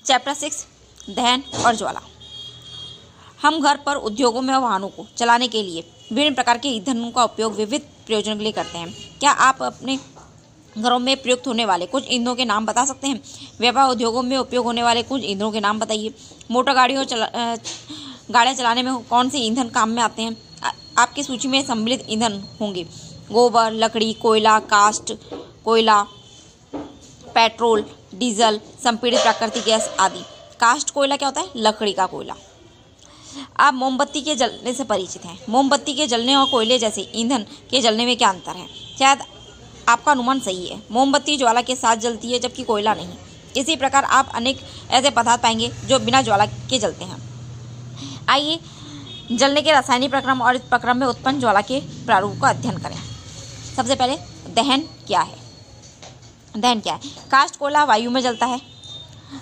Chapter 6 दहन और ज्वाला। हम घर पर, उद्योगों में और वाहनों को चलाने के लिए विभिन्न प्रकार के ईंधनों का उपयोग विविध प्रयोजनों के लिए करते हैं। क्या आप अपने घरों में प्रयुक्त होने वाले कुछ ईंधनों के नाम बता सकते हैं? व्यापार उद्योगों में उपयोग होने वाले कुछ ईंधनों के नाम बताइए। मोटर गाड़ियाँ चलाने में कौन से ईंधन काम में आते हैं? आपकी सूची में सम्मिलित ईंधन होंगे गोबर, लकड़ी, कोयला, काष्ठ कोयला, पेट्रोल, डीजल, संपीड़ित प्राकृतिक गैस आदि। काष्ठ कोयला क्या होता है? लकड़ी का कोयला। आप मोमबत्ती के जलने से परिचित हैं। मोमबत्ती के जलने और कोयले जैसे ईंधन के जलने में क्या अंतर है? शायद आपका अनुमान सही है। मोमबत्ती ज्वाला के साथ जलती है जबकि कोयला नहीं। इसी प्रकार आप अनेक ऐसे पदार्थ पाएंगे जो बिना ज्वाला के जलते हैं। आइए जलने के रासायनिक प्रक्रम और इस प्रक्रम में उत्पन्न ज्वाला के प्रारूप का अध्ययन करें। सबसे पहले दहन क्या है? दहन क्या है? काष्ठ कोयला वायु में जलता है।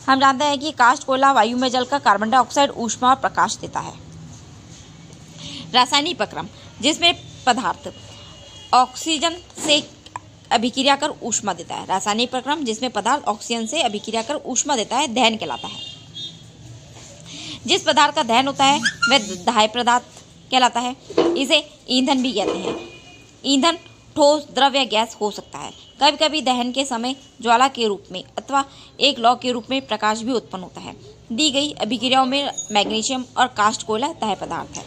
हम जानते हैं कि काष्ठ कोयला वायु में जलकर कार्बन डाइऑक्साइड, ऊष्मा और प्रकाश देता है। रासायनिक प्रक्रम जिसमें पदार्थ ऑक्सीजन से अभिक्रिया कर ऊष्मा देता है। रासायनिक प्रक्रम जिसमें पदार्थ ऑक्सीजन से अभिक्रिया कर ऊष्मा देता है दहन कहलाता है। जिस पदार्थ का दहन होता है वह दाह्य पदार्थ कहलाता है। इसे ईंधन भी कहते हैं। ईंधन ठोस, द्रव या गैस हो सकता है। कभी कभी दहन के समय ज्वाला के रूप में अथवा एक लौ के रूप में प्रकाश भी उत्पन्न होता है। दी गई अभिक्रियाओं में मैग्नीशियम और काष्ठ कोयला दाह्य पदार्थ है।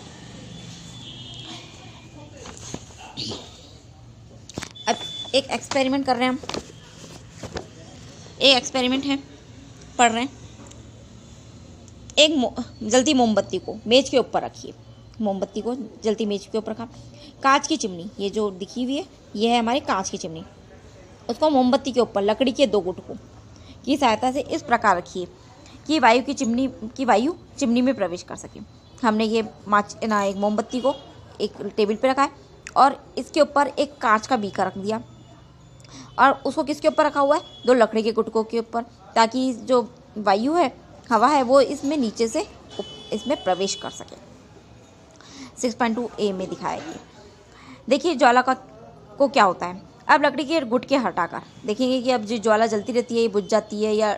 अब एक एक्सपेरिमेंट कर रहे हैं हम। एक एक्सपेरिमेंट है, पढ़ रहे हैं। एक जलती मोमबत्ती को मेज के ऊपर रखिए। मोमबत्ती को जलती मेज के ऊपर रखा। कांच की चिमनी, ये जो दिखी हुई है ये है हमारी कांच की चिमनी। उसको मोमबत्ती के ऊपर लकड़ी के दो गुटकों की सहायता से इस प्रकार रखिए कि वायु चिमनी में प्रवेश कर सके। हमने ये एक मोमबत्ती को एक टेबल पे रखा है और इसके ऊपर एक कांच का बीकर रख दिया और उसको किसके ऊपर रखा हुआ है? दो लकड़ी के गुटकों के ऊपर, ताकि जो वायु है, हवा है, वो इसमें नीचे से इसमें प्रवेश कर सके। 6.2a में दिखाया गया। देखिए ज्वाला को क्या होता है। अब लकड़ी के गुटके हटाकर देखेंगे कि अब जो ज्वाला जलती रहती है ये बुझ जाती है या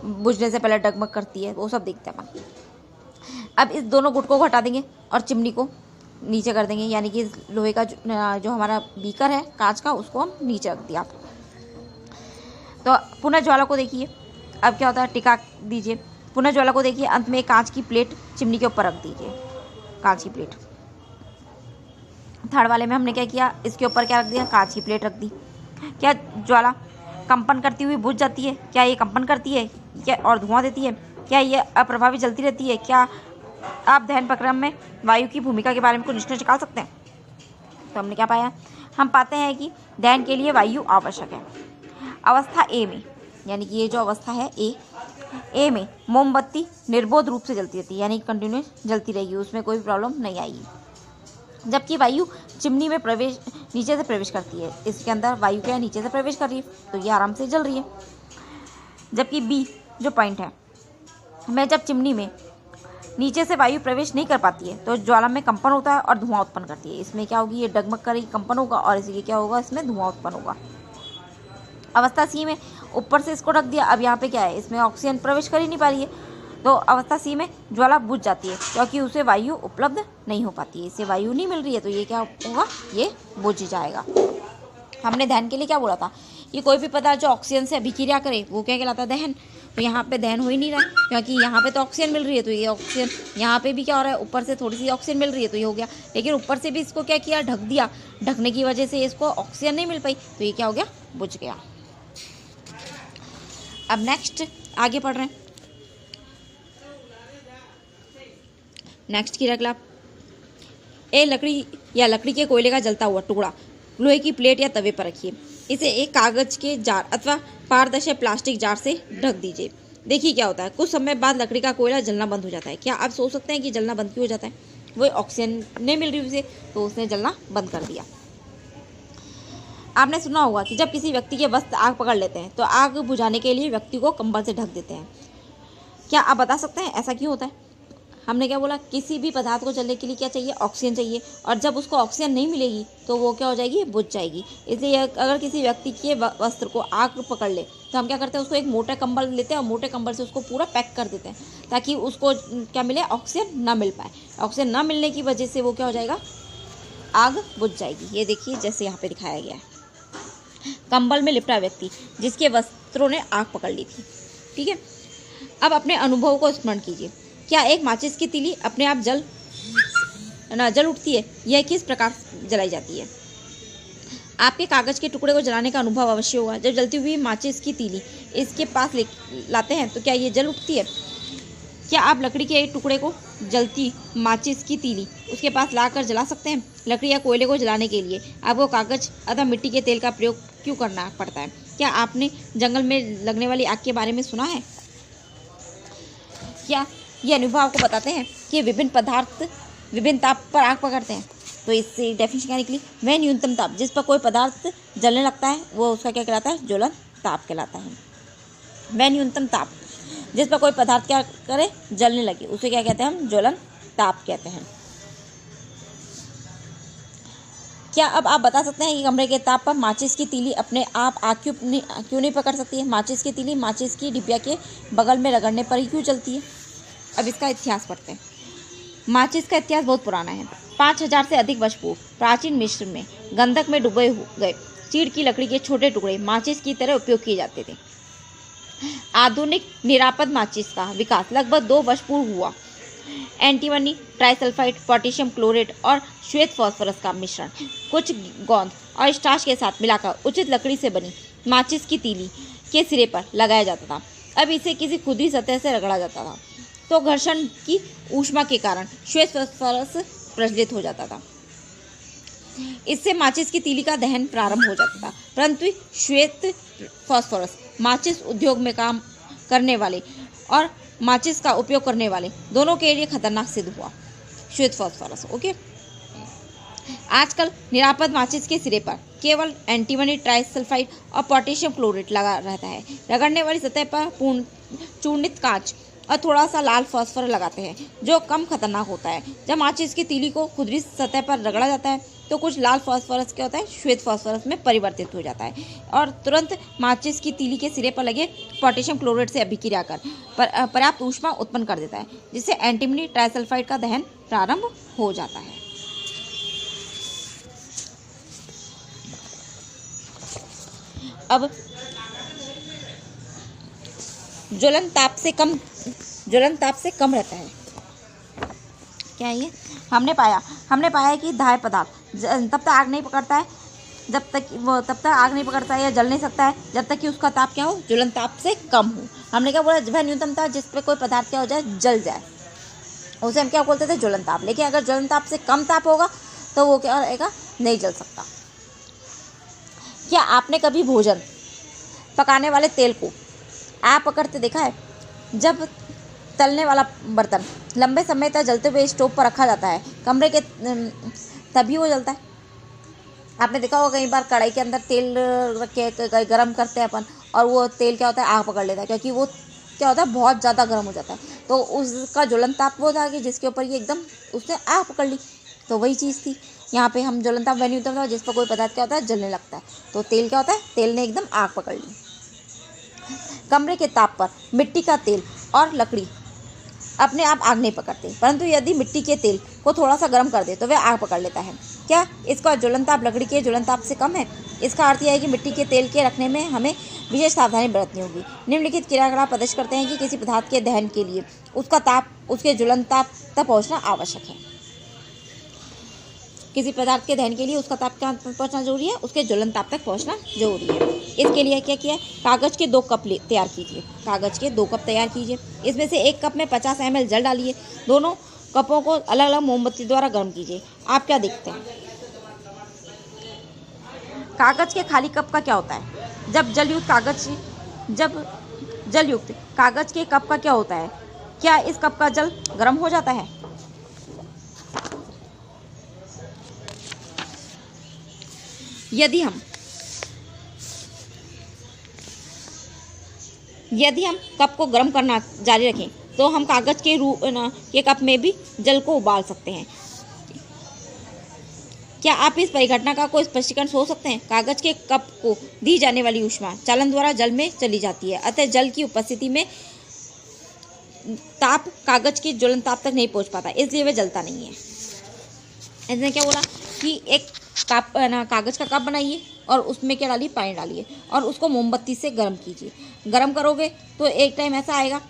बुझने से पहले डगमग करती है, वो सब देखते हैं अपन। अब इस दोनों गुटकों को हटा देंगे और चिमनी को नीचे कर देंगे, यानी कि लोहे का जो हमारा बीकर है कांच का, उसको हम नीचे रख दिया। तो पुनः ज्वाला को देखिए अब क्या होता है, टिका दीजिए। पुनः ज्वाला को देखिए, अंत में कांच की प्लेट चिमनी के ऊपर रख दीजिए, कांच की प्लेट। थर्ड वाले में हमने क्या किया, इसके ऊपर क्या रख दिया, कांच की प्लेट रख दी। क्या ज्वाला कंपन करती हुई बुझ जाती है? क्या ये कंपन करती है क्या और धुआं देती है? क्या ये अप्रभावित जलती रहती है? क्या आप दहन प्रक्रम में वायु की भूमिका के बारे में कुछ निष्कर्ष निकाल सकते हैं? तो हमने क्या पाया, हम पाते हैं कि दहन के लिए वायु आवश्यक है। अवस्था ए में, यानी कि ये जो अवस्था है ए में मोमबत्ती निर्बोध रूप से जलती रहती है, यानी कंटिन्यूस जलती रहेगी, उसमें कोई प्रॉब्लम नहीं आएगी। जबकि वायु चिमनी में नीचे से प्रवेश करती है, इसके अंदर वायु क्या नीचे से प्रवेश कर रही है, तो ये आराम से जल रही है। जबकि बी जो पॉइंट है, मैं जब चिमनी में नीचे से वायु प्रवेश नहीं कर पाती है तो ज्वाला में कंपन होता है और धुआं उत्पन्न करती है। इसमें क्या होगी, ये डगमग करेगी, कंपन होगा और इसलिए क्या होगा, इसमें धुआं उत्पन्न होगा। अवस्था सी में ऊपर से इसको ढक दिया। अब यहाँ पे क्या है, इसमें ऑक्सीजन प्रवेश कर ही नहीं पा रही है, तो अवस्था सी में ज्वाला बुझ जाती है क्योंकि उसे वायु उपलब्ध नहीं हो पाती है, इसे वायु नहीं मिल रही है, तो ये क्या होगा, ये बुझ जाएगा। हमने दहन के लिए क्या बोला था कि कोई भी पदार्थ जो ऑक्सीजन से अभिक्रिया करे वो क्या कहलाता है, दहन। तो यहाँ पे दहन हो ही नहीं रहा है क्योंकि यहाँ पे तो ऑक्सीजन मिल रही है, तो ये ऑक्सीजन, यहाँ पे भी क्या हो रहा है, ऊपर से थोड़ी सी ऑक्सीजन मिल रही है तो ये हो गया, लेकिन ऊपर से भी इसको क्या किया, ढक दिया। ढकने की वजह से इसको ऑक्सीजन नहीं मिल पाई, तो ये क्या हो गया, बुझ गया। अब नेक्स्ट आगे पढ़ रहे हैं। नेक्स्ट की रगला, लकड़ी या लकड़ी के कोयले का जलता हुआ टुकड़ा लोहे की प्लेट या तवे पर रखिए। इसे एक कागज के जार अथवा पारदर्शी प्लास्टिक जार से ढक दीजिए। देखिए क्या होता है, कुछ समय बाद लकड़ी का कोयला जलना बंद हो जाता है। क्या आप सोच सकते हैं कि जलना बंद क्यों हो जाता है? वो ऑक्सीजन नहीं मिल रही उसे, तो उसने जलना बंद कर दिया। आपने सुना होगा कि जब किसी व्यक्ति के वस्त्र आग पकड़ लेते हैं तो आग बुझाने के लिए व्यक्ति को कंबल से ढक देते हैं। क्या आप बता सकते हैं ऐसा क्यों होता है? हमने क्या बोला, किसी भी पदार्थ को जलने के लिए क्या चाहिए, ऑक्सीजन चाहिए, और जब उसको ऑक्सीजन नहीं मिलेगी तो वो क्या हो जाएगी, बुझ जाएगी। इसलिए अगर किसी व्यक्ति के वस्त्र को आग पकड़ ले तो हम क्या करते हैं, उसको एक मोटा कंबल लेते हैं और मोटे कंबल से उसको पूरा पैक कर देते हैं ताकि उसको क्या मिले, ऑक्सीजन ना मिल पाए। ऑक्सीजन ना मिलने की वजह से वो क्या हो जाएगा, आग बुझ जाएगी। ये देखिए जैसे यहाँ पे दिखाया गया है, कंबल में लिपटा व्यक्ति जिसके वस्त्रों ने आग पकड़ ली थी। ठीक है, अब अपने अनुभव को स्मरण कीजिए। क्या एक माचिस की तीली अपने आप जल उठती है? यह किस प्रकार जलाई जाती है? आपके कागज के टुकड़े को जलाने का अनुभव अवश्य होगा। जब जलती हुई माचिस की तीली इसके पास लाते हैं तो क्या ये जल उठती है? क्या आप लकड़ी के एक टुकड़े को जलती माचिस की तीली उसके पास लाकर जला सकते हैं? लकड़ी या कोयले को जलाने के लिए आपको कागज अथवा मिट्टी के तेल का प्रयोग क्यों करना पड़ता है? क्या आपने जंगल में लगने वाली आग के बारे में सुना है? क्या ये अनुभव आपको बताते हैं कि विभिन्न पदार्थ विभिन्न ताप पर आग पकड़ते हैं? तो इससे डेफिनेशन क्या निकली, वह न्यूनतम ताप जिस पर कोई पदार्थ जलने लगता है वो उसका क्या कहलाता है, ज्वलन ताप कहलाता है। वह न्यूनतम ताप जिस पर कोई पदार्थ क्या करे, जलने लगे, उसे क्या कहते हैं, हम ज्वलन ताप कहते हैं। क्या अब आप बता सकते हैं कि कमरे के ताप पर माचिस की तीली अपने आप आग क्यों नहीं पकड़ सकती है? माचिस की तीली माचिस की डिबिया के बगल में रगड़ने पर ही क्यों जलती है? अब इसका इतिहास पढ़ते हैं। माचिस का इतिहास बहुत पुराना है। 5000 से अधिक वर्ष पूर्व प्राचीन मिस्र में गंधक में डूबे गए चीड़ की लकड़ी के छोटे टुकड़े माचिस की तरह उपयोग किए जाते थे। आधुनिक निरापद माचिस का विकास लगभग 2 वर्ष पूर्व हुआ। एंटीमनी, ट्राइसल्फाइड, पोटेशियम क्लोरेट और श्वेत फास्फोरस का मिश्रण कुछ गोंद और स्टार्च के साथ मिलाकर उचित लकड़ी से बनी माचिस की तीली के सिरे पर लगाया जाता था। अब इसे किसी खुदरी सतह से रगड़ा जाता था तो घर्षण की ऊष्मा के कारण श्वेत फास्फोरस प्रज्वलित हो जाता था। इससे माचिस की तीली का दहन प्रारंभ हो जाता था। परंतु श्वेत फास्फोरस माचिस उद्योग में काम करने वाले और माचिस का उपयोग करने वाले दोनों के लिए खतरनाक सिद्ध हुआ। श्वेत फास्फोरस ओके। आजकल निरापद माचिस के सिरे पर केवल एंटीमनी, ट्राइसल्फाइड और पोटेशियम क्लोरेट लगा रहता है। रगड़ने वाली सतह पर पूर्ण चूर्णित कांच और थोड़ा सा लाल फास्फोरस लगाते हैं जो कम खतरनाक होता है। जब माचिस की तीली को खुदरी सतह पर रगड़ा जाता है तो कुछ लाल फास्फोरस क्या होता है, श्वेत फास्फोरस में परिवर्तित हो जाता है और तुरंत माचिस की तीली के सिरे पर लगे पोटेशियम क्लोरेट से अभिक्रिया कर पर्याप्त ऊष्मा उत्पन्न कर देता है जिससे एंटीमनी ट्राइसल्फाइड का दहन प्रारंभ हो जाता है। अब ज्वलन ताप से कम रहता है। क्या है ये? हमने पाया कि धाय पदार्थ तब तक आग नहीं पकड़ता है या जल नहीं सकता है जब तक कि उसका ताप क्या हो, ज्वलन ताप से कम हो। हमने क्या बोला, वह न्यूनतम ताप जिस पे कोई पदार्थ क्या हो जाए, जल जाए, उसे हम क्या बोलते थे, ज्वलन ताप। लेकिन अगर ज्वलन ताप से कम ताप होगा तो वो क्या रहेगा, नहीं जल सकता। क्या आपने कभी भोजन पकाने वाले तेल को आप पकड़ते देखा है? जब तलने वाला बर्तन लंबे समय तक जलते हुए स्टोव पर रखा जाता है कमरे के तभी वो जलता है। आपने देखा होगा कई बार कढ़ाई के अंदर तेल रख के गर्म करते हैं अपन और वो तेल क्या होता है, आग पकड़ लेता है क्योंकि वो क्या होता है, बहुत ज़्यादा गर्म हो जाता है। तो उसका ज्वलन ताप वो था कि जिसके ऊपर ये एकदम उसने आग पकड़ ली। तो वही चीज़ थी यहाँ पे, हम ज्वलन ताप वह नहीं होता जिस पर कोई पदार्थ क्या होता है, जलने लगता है। तो तेल क्या होता है, तेल ने एकदम आग पकड़ ली। कमरे के ताप पर मिट्टी का तेल और लकड़ी अपने आप आग नहीं पकड़ते, परंतु यदि मिट्टी के तेल को थोड़ा सा गर्म कर दे तो वह आग पकड़ लेता है। क्या इसका ज्वलन ताप लकड़ी के ज्वलन ताप से कम है? इसका अर्थ यह है कि मिट्टी के तेल के रखने में हमें विशेष सावधानी बरतनी होगी। निम्नलिखित क्रियाकलाप प्रदर्शित करते हैं कि किसी पदार्थ के दहन के लिए उसका ताप उसके ज्वलन ताप तक पहुँचना आवश्यक है। किसी पदार्थ के दहन के लिए उसका ताप क्या पहुँचना जरूरी है, उसके ज्वलन ताप तक पहुँचना जरूरी है। इसके लिए क्या किया है, कागज़ के 2 कप तैयार कीजिए। कागज़ के 2 कप तैयार कीजिए। इसमें से एक कप में 50 ml जल डालिए। दोनों कपों को अलग अलग मोमबत्ती द्वारा गर्म कीजिए। आप क्या देखते हैं? कागज़ के खाली कप का क्या होता है? जब जलयुक्त कागज़ के कप का क्या होता है? क्या इस कप का जल गर्म हो जाता है? यदि हम कप को गर्म करना जारी रखें तो हम कागज़ के कप में भी जल को उबाल सकते हैं। क्या आप इस परिघटना का कोई स्पष्टीकरण सोच सकते हैं? कागज़ के कप को दी जाने वाली ऊष्मा चालन द्वारा जल में चली जाती है, अतः जल की उपस्थिति में ताप कागज़ के ज्वलन ताप तक नहीं पहुंच पाता, इसलिए वह जलता नहीं है। इसने क्या बोला कि एक कागज़ का कप बनाइए और उसमें क्या डालिए, पानी डालिए और उसको मोमबत्ती से गर्म कीजिए। गर्म करोगे तो एक टाइम ऐसा आएगा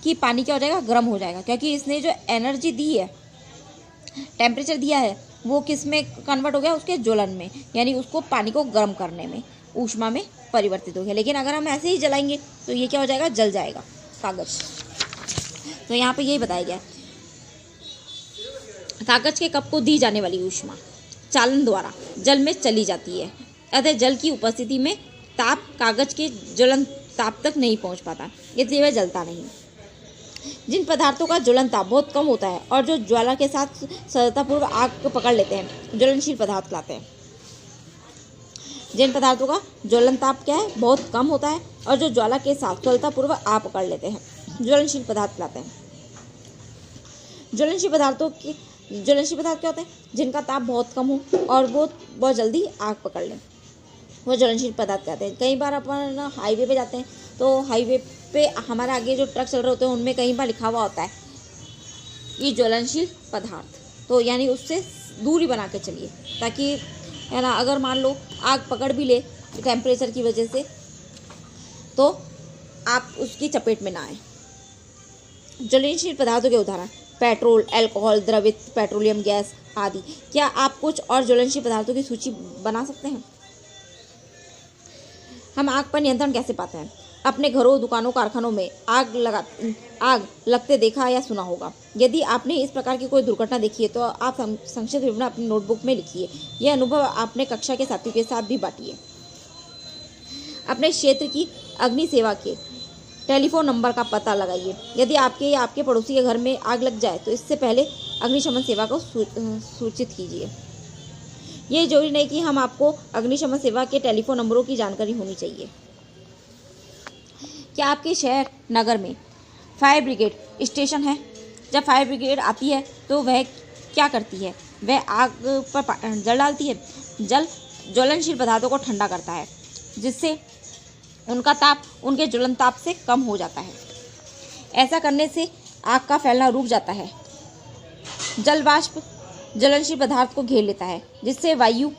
कि पानी क्या हो जाएगा, गर्म हो जाएगा, क्योंकि इसने जो एनर्जी दी है, टेम्परेचर दिया है, वो किस में कन्वर्ट हो गया, उसके ज्वलन में, यानी उसको पानी को गर्म करने में, ऊष्मा में परिवर्तित हो गया। लेकिन अगर हम ऐसे ही जलाएंगे तो ये क्या हो जाएगा, जल जाएगा कागज़। तो यहाँ पे यही बताया गया, कागज़ के कप को दी जाने वाली ऊष्मा चालन द्वारा जल में चली जाती है, अतः जल की उपस्थिति में ताप कागज़ के ज्वलन ताप तक नहीं पहुँच पाता, इसलिए वह जलता नहीं। जिन पदार्थों का ज्वलन ताप बहुत कम होता है और जो ज्वाला के साथ सरलतापूर्वक आग को पकड़ लेते हैं, ज्वलनशील पदार्थ कहलाते हैं। जिन पदार्थों का ज्वलन ताप क्या है, बहुत कम होता है और जो ज्वाला के साथ सरलतापूर्वक आग पकड़ लेते हैं, ज्वलनशील पदार्थ कहलाते हैं। ज्वलनशील पदार्थ क्या होते हैं? जिनका ताप बहुत कम हो और वो बहुत जल्दी आग पकड़ लें, वो ज्वलनशील पदार्थ कहते हैं। कई बार अपन हाईवे पे जाते हैं तो हाईवे पे हमारे आगे जो ट्रक चल रहे होते हैं उनमें कई बार लिखा हुआ होता है ये ज्वलनशील पदार्थ, तो यानी उससे दूरी बना के चलिए, ताकि है ना, अगर मान लो आग पकड़ भी ले टेम्परेचर की वजह से तो आप उसकी चपेट में ना आए। ज्वलनशील पदार्थों के उदाहरण पेट्रोल, अल्कोहल, द्रवित पेट्रोलियम गैस आदि। क्या आप कुछ और ज्वलनशील पदार्थों की सूची बना सकते हैं? हम आग पर नियंत्रण कैसे पाते हैं? अपने घरों, दुकानों, कारखानों में आग लगते देखा या सुना होगा। यदि आपने इस प्रकार की कोई दुर्घटना देखी है तो आप संक्षिप्त विवरण अपनी नोटबुक में लिखिए। यह अनुभव आपने कक्षा के साथियों के साथ भी बांटिए। अपने क्षेत्र की अग्नि सेवा के टेलीफोन नंबर का पता लगाइए। यदि आपके या आपके पड़ोसी के घर में आग लग जाए तो इससे पहले अग्निशमन सेवा को सूचित कीजिए। ये जरूरी नहीं कि हम आपको अग्निशमन सेवा के टेलीफोन नंबरों की जानकारी होनी चाहिए। क्या आपके शहर, नगर में फायर ब्रिगेड स्टेशन है? जब फायर ब्रिगेड आती है तो वह क्या करती है? वह आग पर जल डालती है। जल ज्वलनशील पदार्थों को ठंडा करता है, जिससे उनका ताप उनके ज्वलन ताप से कम हो जाता है। ऐसा करने से आग का फैलना रुक जाता है। जल वाष्प ज्वलनशील पदार्थ को घेर लेता है, जिससे वायु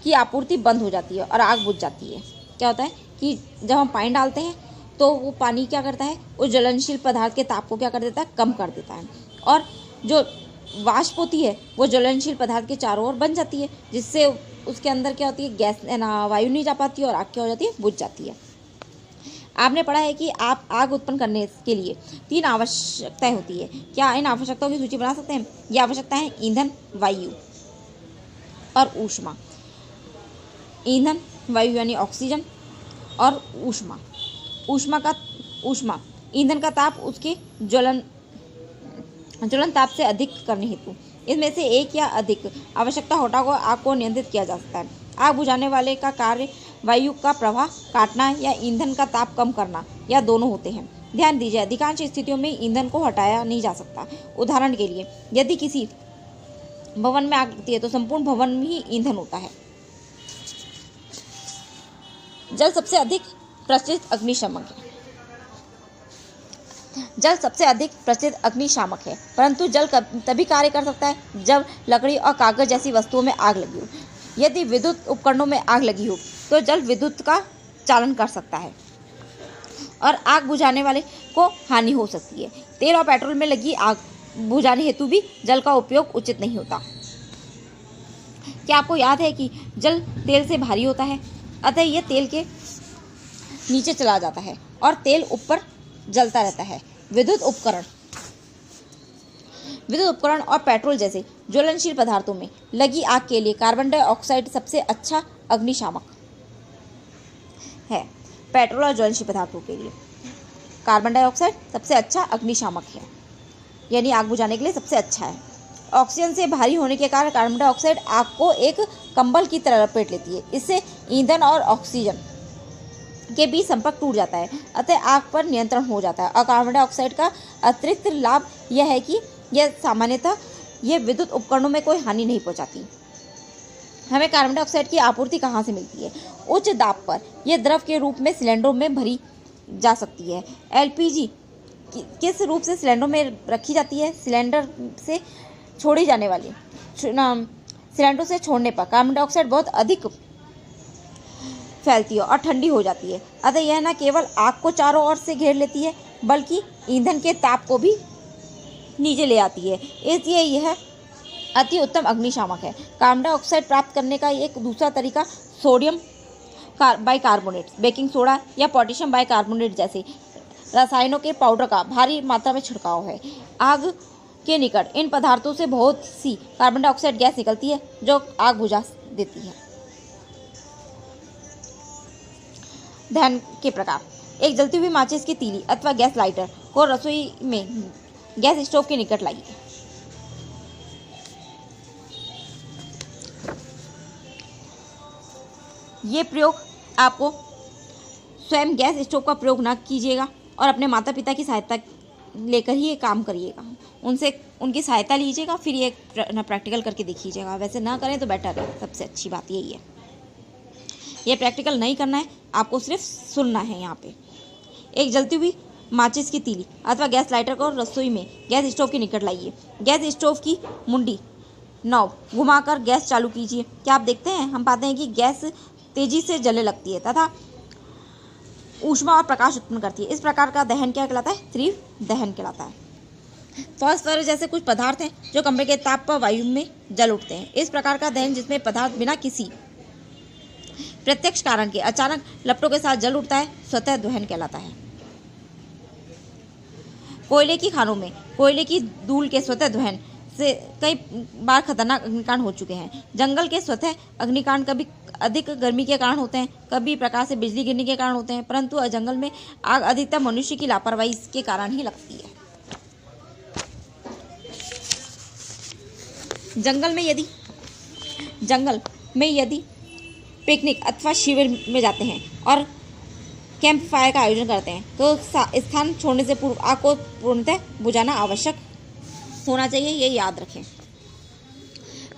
की आपूर्ति बंद हो जाती है और आग बुझ जाती है। क्या होता है कि जब हम पानी डालते हैं तो वो पानी क्या करता है, उस ज्वलनशील पदार्थ के ताप को क्या कर देता है, कम कर देता है, और जो वाष्प होती है वो ज्वलनशील पदार्थ के चारों ओर बन जाती है, जिससे उसके अंदर क्या होती है, गैस वायु नहीं जा पाती और आग क्या हो जाती है, बुझ जाती है। आपने पढ़ा है कि आप आग उत्पन्न करने के लिए 3 आवश्यकताएं होती है। क्या इन आवश्यकताओं की सूची बना सकते हैं? ये आवश्यकताएं ईंधन, वायु और ऊष्मा। ईंधन, वायु यानी ऑक्सीजन, और ऊष्मा ईंधन का ताप उसके ज्वलन ताप से अधिक करने हेतु इसमें से एक या अधिक आवश्यकता हटाकर आग को नियंत्रित किया जा सकता है। आग बुझाने वाले का कार्य वायु का प्रवाह काटना या ईंधन का ताप कम करना, या दोनों होते हैं। ध्यान दीजिए, अधिकांश स्थितियों में ईंधन को हटाया नहीं जा सकता। उदाहरण के लिए, यदि किसी भवन में आग लगती है तो संपूर्ण भवन ही ईंधन होता है। जल सबसे अधिक प्रचलित अग्निशामक है। जल सबसे अधिक प्रचलित अग्निशामक है, परंतु जल तभी कार्य कर सकता है जब लकड़ी और कागज जैसी वस्तुओं में आग लगी हो। यदि विद्युत उपकरणों में आग लगी हो तो जल विद्युत का चालन कर सकता है और आग बुझाने वाले को हानि हो सकती है। तेल और पेट्रोल में लगी आग बुझाने हेतु भी जल का उपयोग उचित नहीं होता। क्या आपको याद है कि जल तेल से भारी होता है, अतः यह तेल के नीचे चला जाता है और तेल ऊपर जलता रहता है। विद्युत उपकरण और पेट्रोल जैसे ज्वलनशील पदार्थों में लगी आग के लिए कार्बन डाइऑक्साइड सबसे अच्छा अग्निशामक है। पेट्रोल और ज्वलनशील पदार्थों के लिए कार्बन डाइऑक्साइड सबसे अच्छा अग्निशामक है, यानी आग बुझाने के लिए सबसे अच्छा है। ऑक्सीजन से भारी होने के कारण कार्बन डाइऑक्साइड आग को एक कंबल की तरह लपेट लेती है। इससे ईंधन और ऑक्सीजन के बीच संपर्क टूट जाता है, अतः आग पर नियंत्रण हो जाता है। और कार्बन डाइऑक्साइड का अतिरिक्त लाभ यह है कि यह सामान्यतः यह विद्युत उपकरणों में कोई हानि नहीं पहुंचाती। हमें कार्बन डाइऑक्साइड की आपूर्ति कहाँ से मिलती है? उच्च दाब पर यह द्रव के रूप में सिलेंडरों में भरी जा सकती है। एलपीजी किस रूप से सिलेंडरों में रखी जाती है? सिलेंडर से छोड़ी जाने वाली सिलेंडरों से छोड़ने पर कार्बन डाइऑक्साइड बहुत अधिक फैलती है और ठंडी हो जाती है, अतः यह न केवल आग को चारों ओर से घेर लेती है बल्कि ईंधन के ताप को भी नीचे ले आती है। इसलिए यह अति उत्तम अग्निशामक है। कार्बन डाइऑक्साइड प्राप्त करने का एक दूसरा तरीका सोडियम बाइकार्बोनेट, बेकिंग सोडा या पोटेशियम बाइकार्बोनेट जैसे रसायनों के पाउडर का भारी मात्रा में छिड़काव है। आग के निकट इन पदार्थों से बहुत सी कार्बन डाइऑक्साइड गैस निकलती है जो आग बुझा देती है। दहन के प्रकार। एक जलती हुई माचिस की तीली अथवा गैस लाइटर को रसोई में गैस स्टोव के निकट लाइए। ये प्रयोग आपको स्वयं गैस स्टोव का प्रयोग ना कीजिएगा और अपने माता पिता की सहायता लेकर ही ये काम करिएगा। उनसे उनकी सहायता लीजिएगा, फिर ये प्रैक्टिकल करके देखिएगा। वैसे ना करें तो बेटर है, सबसे अच्छी बात यही है। ये प्रैक्टिकल नहीं करना है, आपको सिर्फ सुनना है। यहाँ पे एक जलती हुई माचिस की तीली अथवा गैस लाइटर को रसोई में गैस स्टोव के निकट लाइए। गैस स्टोव की मुंडी नॉब घुमाकर गैस चालू कीजिए। क्या आप देखते हैं, हम पाते हैं कि गैस तेजी से जलने लगती है तथा ऊष्मा और प्रकाश उत्पन्न करती है। इस प्रकार का दहन क्या कहलाता है? तीव्र दहन कहलाता है। फास्फोरस जैसे कुछ पदार्थ हैं जो कमरे के ताप पर वायु में जल उठते हैं। इस प्रकार का दहन जिसमें पदार्थ बिना किसी प्रत्यक्ष कारण के अचानक लपटों के साथ जल उठता है, स्वतः दहन कहलाता है। कोयले की खानों में कोयले की धूल के स्वतः दहन से कई बार खतरनाक अग्निकांड हो चुके हैं। जंगल के स्वतः अग्निकांड कभी अधिक गर्मी के कारण होते हैं, कभी प्रकाश से बिजली गिरने के कारण होते हैं, परंतु जंगल में आग अधिकतर मनुष्य की लापरवाही के कारण ही लगती है। जंगल में यदि पिकनिक अथवा शिविर में जाते हैं और कैंप फायर का आयोजन करते हैं तो स्थान छोड़ने से पूर्व आग को पूर्णतः बुझाना आवश्यक होना चाहिए, ये याद रखें।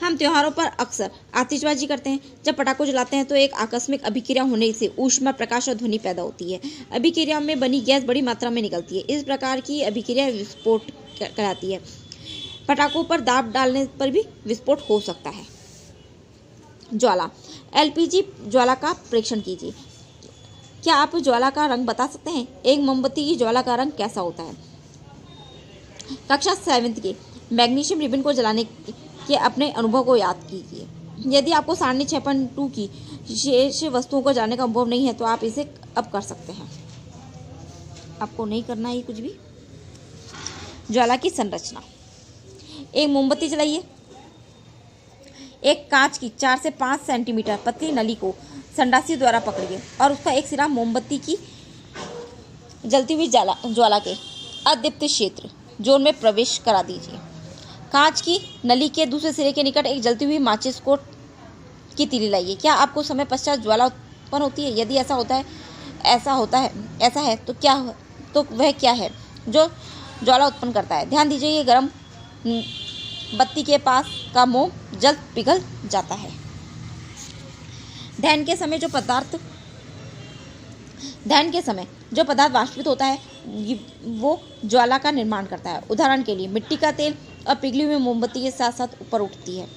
हम त्योहारों पर अक्सर आतिशबाजी करते हैं। जब पटाखों जलाते हैं तो एक आकस्मिक अभिक्रिया होने से ऊष्मा, प्रकाश और ध्वनि पैदा होती है। अभिक्रिया में बनी गैस बड़ी मात्रा में निकलती है। इस प्रकार की अभिक्रिया विस्फोट कहलाती है। पटाखों पर दाब डालने पर भी विस्फोट हो सकता है। ज्वाला। एलपीजी ज्वाला का परीक्षण कीजिए। क्या आप ज्वाला का रंग बता सकते हैं? एक मोमबत्ती की ज्वाला का रंग कैसा होता है? कक्षा 7 के मैग्नीशियम रिबन को जलाने के अपने अनुभव को याद कीजिए। यदि आपको सारणी 6.2 की शेष वस्तुओं को जानने का अनुभव नहीं है तो आप इसे अब कर सकते हैं। आपको नहीं करना है कुछ भी। ज्वाला की संरचना। एक मोमबत्ती जलाइए। एक कांच की 4 से 5 सेंटीमीटर पतली नली को संडासी द्वारा पकड़िए और उसका एक सिरा मोमबत्ती की जलती हुई ज्वाला के अदीप्त क्षेत्र जोन में प्रवेश करा दीजिए। कांच की नली के दूसरे सिरे के निकट एक जलती हुई माचिस की तीली लाइए। क्या आपको समय पश्चात ज्वाला उत्पन्न होती है? यदि ऐसा है तो वह क्या है जो ज्वाला उत्पन्न करता है? ध्यान दीजिए, ये गर्म बत्ती के पास का मोम जल्द पिघल जाता है। दहन के समय जो पदार्थ वाष्पित होता है वो ज्वाला का निर्माण करता है। उदाहरण के लिए मिट्टी का तेल और पिघली हुई मोमबत्ती के साथ साथ ऊपर उठती है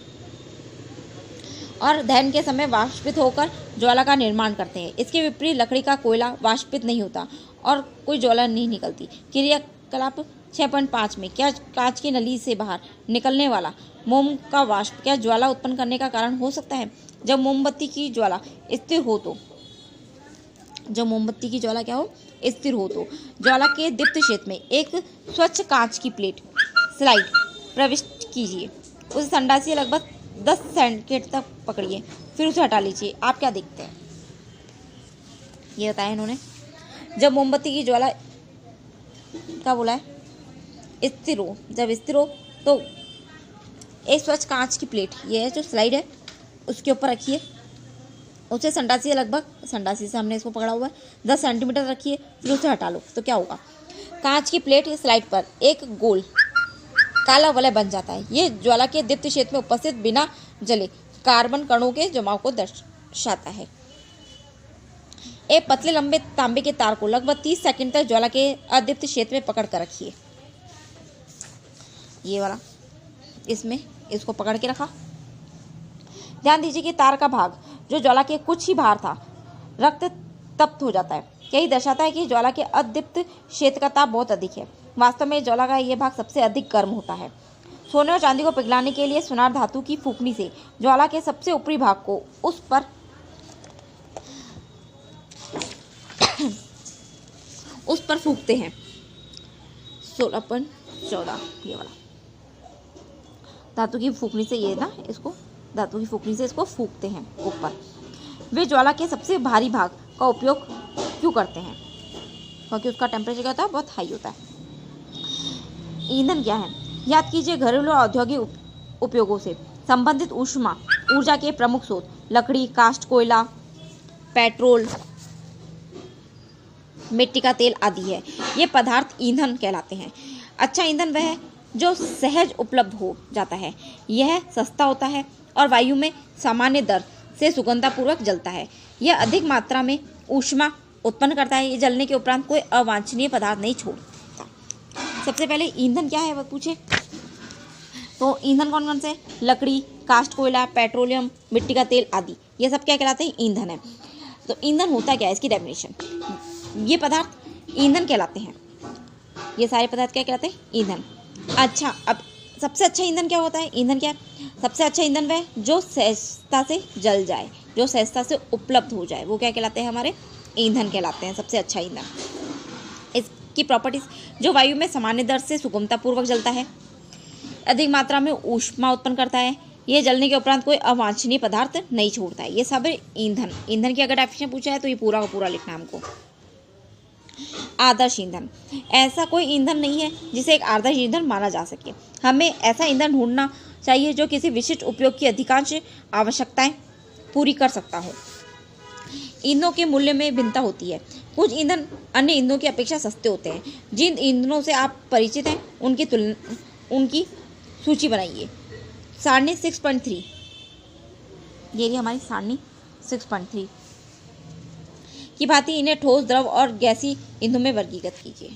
और दहन के समय वाष्पित होकर ज्वाला का निर्माण करते हैं। इसके विपरीत लकड़ी का कोयला वाष्पित नहीं होता और कोई ज्वाला नहीं निकलती। क्रियाकलाप 6.5 में क्या कांच की नली से बाहर निकलने वाला मोम का वाष्प क्या ज्वाला उत्पन्न करने का कारण हो सकता है? जब मोमबत्ती की ज्वाला स्थिर हो तो ज्वाला के दीप्त क्षेत्र में एक स्वच्छ कांच की प्लेट स्लाइड प्रविष्ट कीजिए। उसे संडासी लगभग 10 सेंटीमीटर तक पकड़िए, फिर उसे हटा लीजिए। आप क्या देखते हैं? ये बताया इन्होंने। जब मोमबत्ती की ज्वाला का बोला है स्थिर हो तो एक स्वच्छ कांच की प्लेट, ये है जो स्लाइड है, उसके ऊपर रखिए उसे संडासी से लगभग, संडासी से हमने इसको पकड़ा हुआ है, 10 सेंटीमीटर रखिए, फिर उसे हटा लो तो क्या होगा, कांच की प्लेट या स्लाइड पर एक गोल काला वलय बन जाता है। ये ज्वाला के दीप्त क्षेत्र में उपस्थित बिना जले कार्बन कणों के जमाव को दर्शाता है। एक पतले लंबे तांबे के तार को लगभग 30 सेकंड तक ज्वाला के अदीप्त क्षेत्र में पकड़ कर रखिए। ये वाला इसमें इसको पकड़ के रखा। ध्यान दीजिए कि तार का भाग जो ज्वाला के कुछ ही बाहर था रक्त तप्त हो जाता है। यही दर्शाता है कि ज्वाला के अदीप्त क्षेत्र का ताप बहुत अधिक है। वास्तव में ज्वाला का यह भाग सबसे अधिक गर्म होता है। सोने और चांदी को पिघलाने के लिए सुनार धातु की फूंकनी से ज्वाला के सबसे ऊपरी भाग को उस पर फूंकते हैं। 16.14 ये वाला धातु की फूंकनी से, ये ना इसको धातु की फूंकनी से इसको फूंकते हैं ऊपर। वे ज्वाला के सबसे भारी भाग का उपयोग क्यों करते हैं? क्योंकि उसका टेम्परेचर क्या होता है, बहुत हाई होता है। ईंधन क्या है? याद कीजिए, घरेलू और औद्योगिक उपयोगों से संबंधित ऊष्मा ऊर्जा के प्रमुख स्रोत लकड़ी, काष्ठ, कोयला, पेट्रोल, मिट्टी का तेल आदि है। ये पदार्थ ईंधन कहलाते हैं। अच्छा ईंधन वह है जो सहज उपलब्ध हो जाता है। यह सस्ता होता है और वायु में सामान्य दर से सुगंधतापूर्वक जलता है। यह अधिक मात्रा में ऊष्मा उत्पन्न करता है। ये जलने के उपरांत कोई अवांछनीय पदार्थ नहीं छोड़ता। सबसे पहले ईंधन क्या है वह पूछे तो ईंधन कौन कौन से? लकड़ी, काष्ठ, कोयला, पेट्रोलियम, मिट्टी का तेल आदि, ये सब क्या कहलाते हैं? ईंधन है। तो ईंधन होता क्या है, इसकी डेफिनेशन, ये पदार्थ ईंधन कहलाते हैं। ये सारे पदार्थ क्या कहलाते हैं? ईंधन। अच्छा, अब सबसे अच्छा ईंधन क्या होता है? ईंधन क्या है? सबसे अच्छा ईंधन वह जो सहजता से जल जाए, जो सहजता से उपलब्ध हो जाए, वो क्या कहलाते हैं? हमारे ईंधन कहलाते हैं सबसे अच्छा ईंधन। इसकी प्रॉपर्टीज, जो वायु में सामान्य दर से सुगमतापूर्वक जलता है, अधिक मात्रा में ऊष्मा उत्पन्न करता है, ये जलने के उपरांत कोई अवांछनीय पदार्थ नहीं छोड़ता है। ये सब ईंधन। ईंधन की अगर डेफिनेशन पूछा है तो ये पूरा का पूरा लिखना हमको। आदर्श ईंधन, ऐसा कोई ईंधन नहीं है जिसे एक आदर्श ईंधन माना जा सके। हमें ऐसा ईंधन ढूंढना चाहिए जो किसी विशिष्ट उपयोग की अधिकांश आवश्यकताएं पूरी कर सकता हो। ईंधनों के मूल्य में भिन्नता होती है। कुछ ईंधन अन्य ईंधनों की अपेक्षा सस्ते होते हैं। जिन ईंधनों से आप परिचित हैं उनकी सूची बनाइए। सारणी 6.3, ये रही हमारी सारणी 6.3 की भांति इन्हें ठोस, द्रव और गैसीय ईंधनों में वर्गीकृत कीजिए।